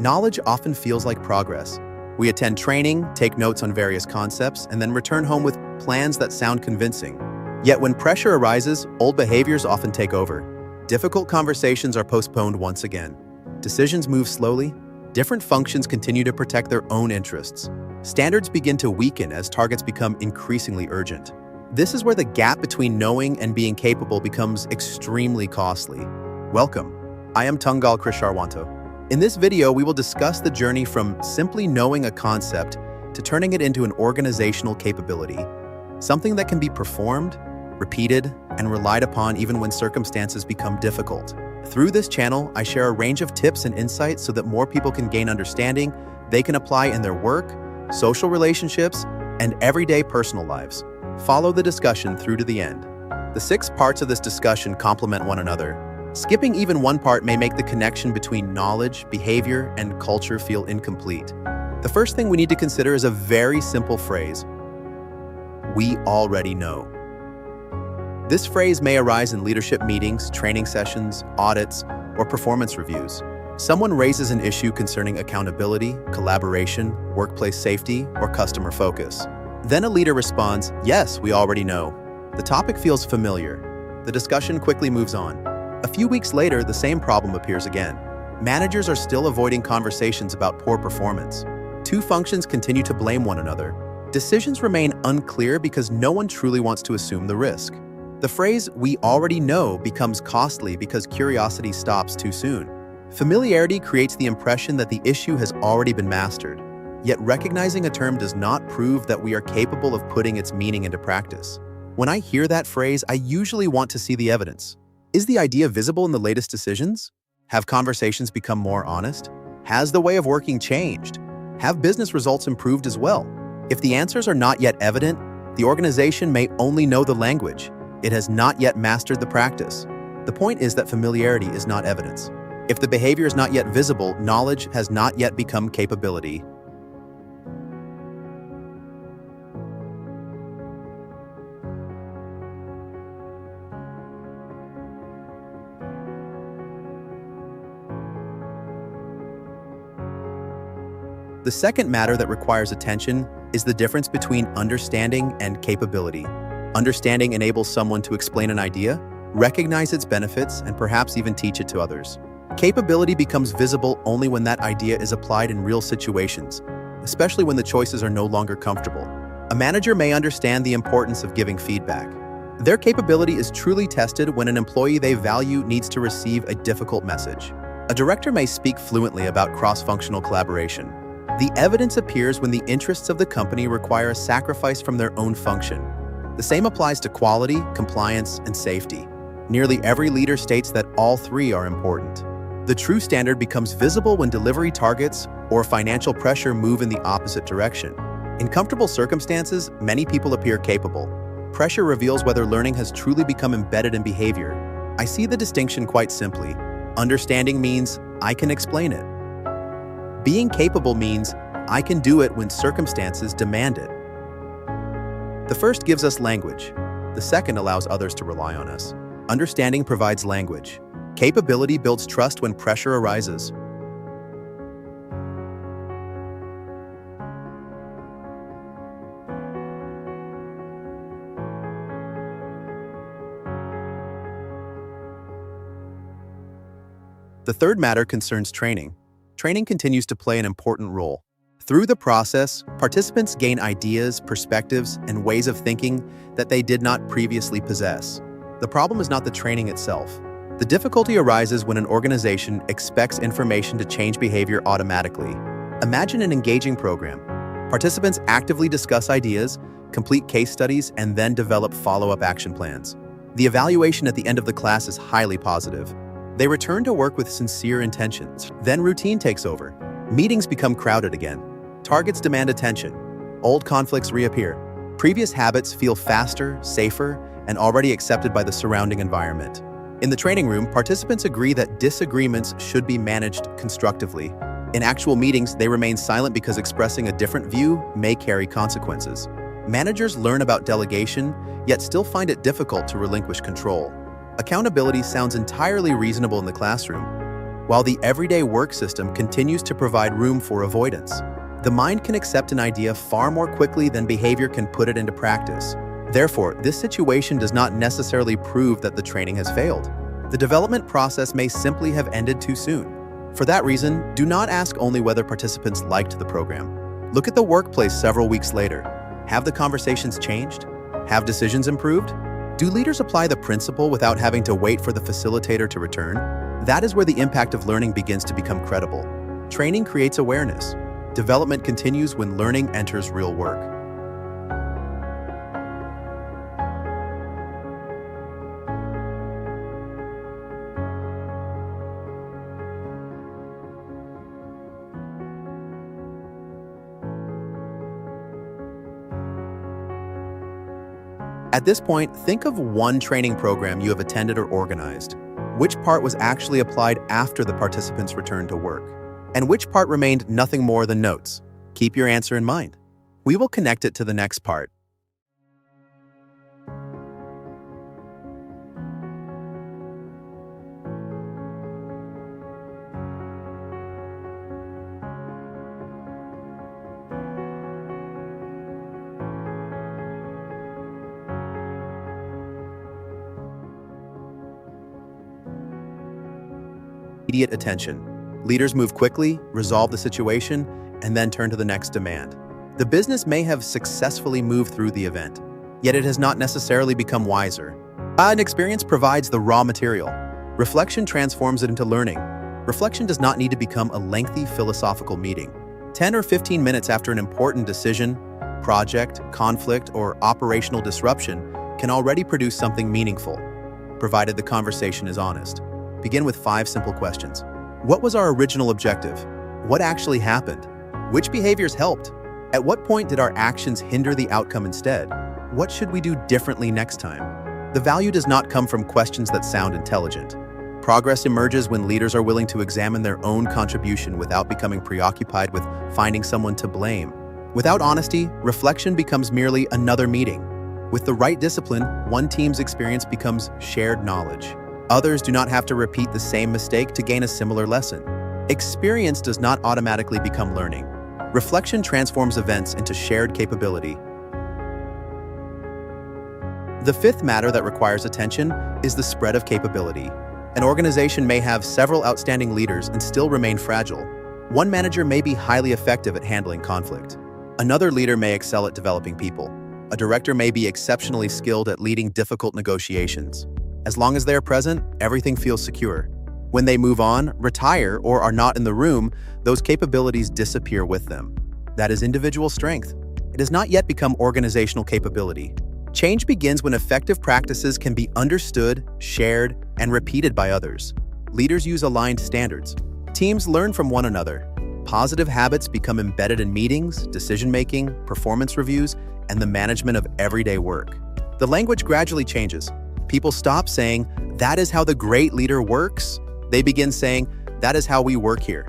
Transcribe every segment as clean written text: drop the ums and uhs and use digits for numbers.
Knowledge often feels like progress. We attend training, take notes on various concepts, and then return home with plans that sound convincing. Yet when pressure arises, old behaviors often take over. Difficult conversations are postponed once again. Decisions move slowly. Different functions continue to protect their own interests. Standards begin to weaken as targets become increasingly urgent. This is where the gap between knowing and being capable becomes extremely costly. Welcome. I am Tunggal Krisharwanto. In this video, we will discuss the journey from simply knowing a concept to turning it into an organizational capability, something that can be performed, repeated, and relied upon even when circumstances become difficult. Through this channel, I share a range of tips and insights so that more people can gain understanding they can apply in their work, social relationships, and everyday personal lives. Follow the discussion through to the end. The 6 parts of this discussion complement one another. Skipping even one part may make the connection between knowledge, behavior, and culture feel incomplete. The first thing we need to consider is a very simple phrase: we already know. This phrase may arise in leadership meetings, training sessions, audits, or performance reviews. Someone raises an issue concerning accountability, collaboration, workplace safety, or customer focus. Then a leader responds, "Yes, we already know." The topic feels familiar. The discussion quickly moves on. A few weeks later, the same problem appears again. Managers are still avoiding conversations about poor performance. 2 functions continue to blame one another. Decisions remain unclear because no one truly wants to assume the risk. The phrase, "we already know," becomes costly because curiosity stops too soon. Familiarity creates the impression that the issue has already been mastered. Yet recognizing a term does not prove that we are capable of putting its meaning into practice. When I hear that phrase, I usually want to see the evidence. Is the idea visible in the latest decisions? Have conversations become more honest? Has the way of working changed? Have business results improved as well? If the answers are not yet evident, the organization may only know the language. It has not yet mastered the practice. The point is that familiarity is not evidence. If the behavior is not yet visible, knowledge has not yet become capability. The second matter that requires attention is the difference between understanding and capability. Understanding enables someone to explain an idea, recognize its benefits, and perhaps even teach it to others. Capability becomes visible only when that idea is applied in real situations, especially when the choices are no longer comfortable. A manager may understand the importance of giving feedback. Their capability is truly tested when an employee they value needs to receive a difficult message. A director may speak fluently about cross-functional collaboration. The evidence appears when the interests of the company require a sacrifice from their own function. The same applies to quality, compliance, and safety. Nearly every leader states that all 3 are important. The true standard becomes visible when delivery targets or financial pressure move in the opposite direction. In comfortable circumstances, many people appear capable. Pressure reveals whether learning has truly become embedded in behavior. I see the distinction quite simply. Understanding means I can explain it. Being capable means I can do it when circumstances demand it. The first gives us language. The second allows others to rely on us. Understanding provides language. Capability builds trust when pressure arises. The third matter concerns training. Training continues to play an important role. Through the process, participants gain ideas, perspectives, and ways of thinking that they did not previously possess. The problem is not the training itself. The difficulty arises when an organization expects information to change behavior automatically. Imagine an engaging program. Participants actively discuss ideas, complete case studies, and then develop follow-up action plans. The evaluation at the end of the class is highly positive. They return to work with sincere intentions. Then routine takes over. Meetings become crowded again. Targets demand attention. Old conflicts reappear. Previous habits feel faster, safer, and already accepted by the surrounding environment. In the training room, participants agree that disagreements should be managed constructively. In actual meetings, they remain silent because expressing a different view may carry consequences. Managers learn about delegation, yet still find it difficult to relinquish control. Accountability sounds entirely reasonable in the classroom. while the everyday work system continues to provide room for avoidance. The mind can accept an idea far more quickly than behavior can put it into practice. Therefore, this situation does not necessarily prove that the training has failed. The development process may simply have ended too soon. For that reason, do not ask only whether participants liked the program. Look at the workplace several weeks later. Have the conversations changed? Have decisions improved? Do leaders apply the principle without having to wait for the facilitator to return? That is where the impact of learning begins to become credible. Training creates awareness. Development continues when learning enters real work. At this point, think of one training program you have attended or organized. Which part was actually applied after the participants returned to work? And which part remained nothing more than notes? Keep your answer in mind. We will connect it to the next part. Immediate attention. Leaders move quickly, resolve the situation, and then turn to the next demand. The business may have successfully moved through the event, yet it has not necessarily become wiser. An experience provides the raw material. Reflection transforms it into learning. Reflection does not need to become a lengthy philosophical meeting. 10 or 15 minutes after an important decision, project, conflict, or operational disruption can already produce something meaningful, provided the conversation is honest. Begin with 5 simple questions. What was our original objective? What actually happened? Which behaviors helped? At what point did our actions hinder the outcome instead? What should we do differently next time? The value does not come from questions that sound intelligent. Progress emerges when leaders are willing to examine their own contribution without becoming preoccupied with finding someone to blame. Without honesty, reflection becomes merely another meeting. With the right discipline, one team's experience becomes shared knowledge. Others do not have to repeat the same mistake to gain a similar lesson. Experience does not automatically become learning. Reflection transforms events into shared capability. The 5th matter that requires attention is the spread of capability. An organization may have several outstanding leaders and still remain fragile. One manager may be highly effective at handling conflict. Another leader may excel at developing people. A director may be exceptionally skilled at leading difficult negotiations. As long as they are present, everything feels secure. When they move on, retire, or are not in the room, those capabilities disappear with them. That is individual strength. It has not yet become organizational capability. Change begins when effective practices can be understood, shared, and repeated by others. Leaders use aligned standards. Teams learn from one another. Positive habits become embedded in meetings, decision-making, performance reviews, and the management of everyday work. The language gradually changes. People stop saying, "That is how the great leader works." They begin saying, "That is how we work here."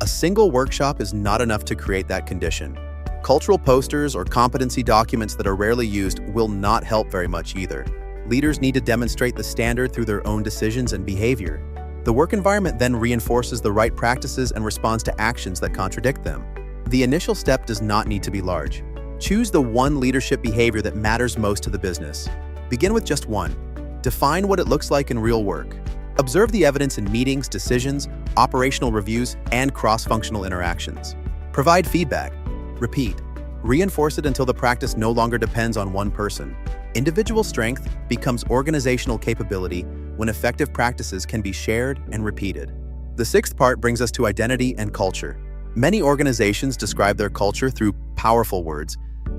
A single workshop is not enough to create that condition. Cultural posters or competency documents that are rarely used will not help very much either. Leaders need to demonstrate the standard through their own decisions and behavior. The work environment then reinforces the right practices and responds to actions that contradict them. The initial step does not need to be large. Choose the one leadership behavior that matters most to the business. Begin with just one. Define what it looks like in real work. Observe the evidence in meetings, decisions, operational reviews, and cross-functional interactions. Provide feedback. Repeat. Reinforce it until the practice no longer depends on one person. Individual strength becomes organizational capability when effective practices can be shared and repeated. The 6th part brings us to identity and culture. Many organizations describe their culture through powerful words: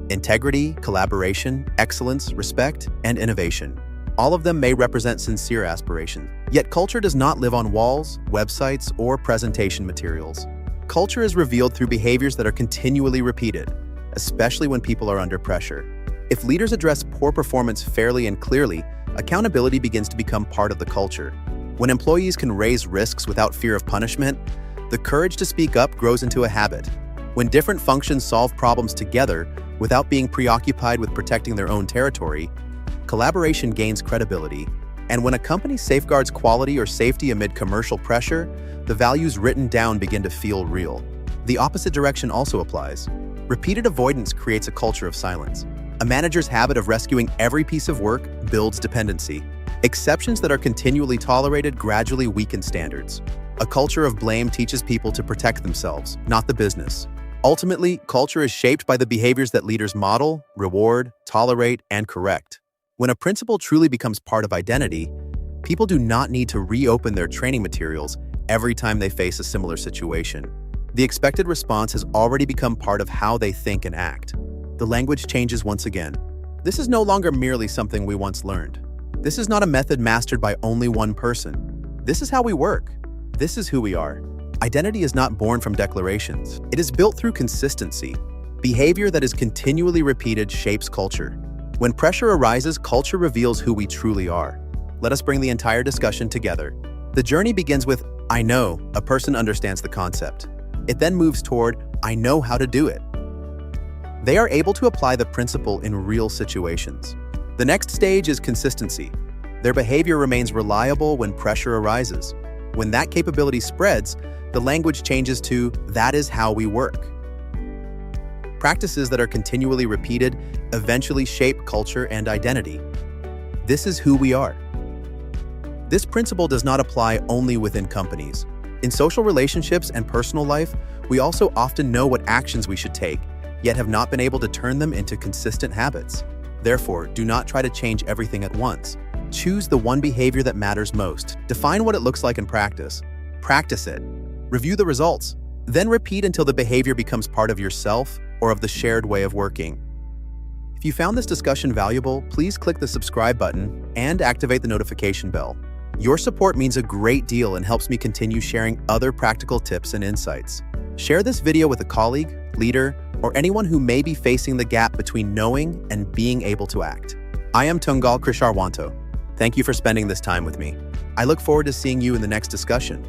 integrity, collaboration, excellence, respect, and innovation. All of them may represent sincere aspiration. Yet culture does not live on walls, websites, or presentation materials. Culture is revealed through behaviors that are continually repeated, especially when people are under pressure. If leaders address poor performance fairly and clearly, accountability begins to become part of the culture. When employees can raise risks without fear of punishment, the courage to speak up grows into a habit. When different functions solve problems together without being preoccupied with protecting their own territory, collaboration gains credibility, And when a company safeguards quality or safety amid commercial pressure, the values written down begin to feel real. The opposite direction also applies. Repeated avoidance creates a culture of silence. A manager's habit of rescuing every piece of work builds dependency. Exceptions that are continually tolerated gradually weaken standards. A culture of blame teaches people to protect themselves, not the business. Ultimately, culture is shaped by the behaviors that leaders model, reward, tolerate, and correct. When a principle truly becomes part of identity, people do not need to reopen their training materials every time they face a similar situation. The expected response has already become part of how they think and act. The language changes once again. This is no longer merely something we once learned. This is not a method mastered by only one person. This is how we work. This is who we are. Identity is not born from declarations. It is built through consistency. Behavior that is continually repeated shapes culture. When pressure arises, culture reveals who we truly are. Let us bring the entire discussion together. The journey begins with, I know, a person understands the concept. It then moves toward, I know how to do it. They are able to apply the principle in real situations. The next stage is consistency. Their behavior remains reliable when pressure arises. When that capability spreads, the language changes to, that is how we work. Practices that are continually repeated eventually shape culture and identity. This is who we are. This principle does not apply only within companies. In social relationships and personal life, we also often know what actions we should take, yet have not been able to turn them into consistent habits. Therefore, do not try to change everything at once. Choose the one behavior that matters most. Define what it looks like in practice. Practice it. Review the results. Then repeat until the behavior becomes part of yourself or of the shared way of working. If you found this discussion valuable, please click the subscribe button and activate the notification bell. Your support means a great deal and helps me continue sharing other practical tips and insights. Share this video with a colleague, leader, or anyone who may be facing the gap between knowing and being able to act. I am Tunggal Krisharwanto. Thank you for spending this time with me. I look forward to seeing you in the next discussion.